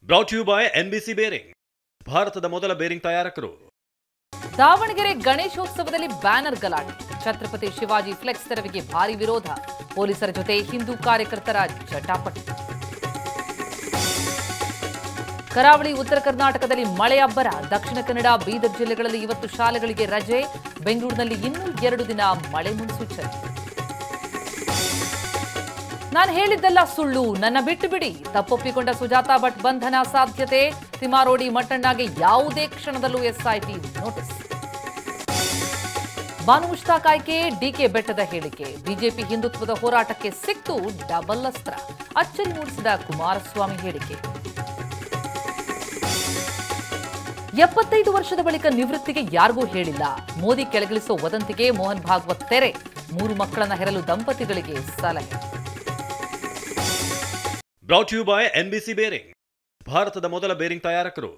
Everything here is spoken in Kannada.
Brought you by NBC bearing, ಭಾರತದ ಮೊದಲ ಬೇರಿಂಗ್ ತಯಾರಕರು. ದಾವಣಗೆರೆ ಗಣೇಶೋತ್ಸವದಲ್ಲಿ ಬ್ಯಾನರ್ ಗಲಾಟೆ. ಛತ್ರಪತಿ ಶಿವಾಜಿ ಫ್ಲೆಕ್ಸ್ ತೆರವಿಗೆ ಭಾರಿ ವಿರೋಧ. ಪೊಲೀಸರ ಜೊತೆ ಹಿಂದೂ ಕಾರ್ಯಕರ್ತರ ಜಟಾಪಟಿ. ಕರಾವಳಿ ಉತ್ತರ ಕರ್ನಾಟಕದಲ್ಲಿ ಮಳೆ ಅಬ್ಬರ. ದಕ್ಷಿಣ ಕನ್ನಡ, ಬೀದರ್ ಜಿಲ್ಲೆಗಳಲ್ಲಿ ಇವತ್ತು ಶಾಲೆಗಳಿಗೆ ರಜೆ. ಬೆಂಗಳೂರಿನಲ್ಲಿ ಇನ್ನೂ 2 ದಿನ ಮಳೆ ಮುನ್ಸೂಚನೆ. ನಾನು ಹೇಳಿದ್ದೆಲ್ಲ ಸುಳ್ಳು, ನನ್ನ ಬಿಟ್ಟು ಬಿಡಿ. ತಪ್ಪೊಪ್ಪಿಕೊಂಡ ಸುಜಾತಾ ಭಟ್ ಬಂಧನ ಸಾಧ್ಯತೆ. ತಿಮಾರೋಡಿ ಮಟ್ಟಣ್ಣಗೆ ಯಾವುದೇ ಕ್ಷಣದಲ್ಲೂ SIT ನೋಟಿಸ್. ಬಾನು ಮುಷ್ತಾಕ್ ಆಯ್ಕೆ, DK ಬೆಟ್ಟದ ಹೇಳಿಕೆ. ಬಿಜೆಪಿ ಹಿಂದುತ್ವದ ಹೋರಾಟಕ್ಕೆ ಸಿಕ್ತು ಡಬಲ್ ಅಸ್ತ್ರ. ಅಚ್ಚರಿ ಮೂಡಿಸಿದ ಕುಮಾರಸ್ವಾಮಿ ಹೇಳಿಕೆ. 75 ವರ್ಷದ ಬಳಿಕ ನಿವೃತ್ತಿಗೆ ಯಾರಿಗೂ ಹೇಳಿಲ್ಲ. ಮೋದಿ ಕೆಳಗಿಳಿಸೋ ವದಂತಿಗೆ ಮೋಹನ್ ಭಾಗವತ್ ತೆರೆ. 3 ಮಕ್ಕಳನ್ನ ಹೆರಲು ದಂಪತಿಗಳಿಗೆ ಸಲಹೆ. Brought you by NBC bearing, ಭಾರತದ ಮೊದಲ ಬೇರಿಂಗ್ ತಯಾರಕರು.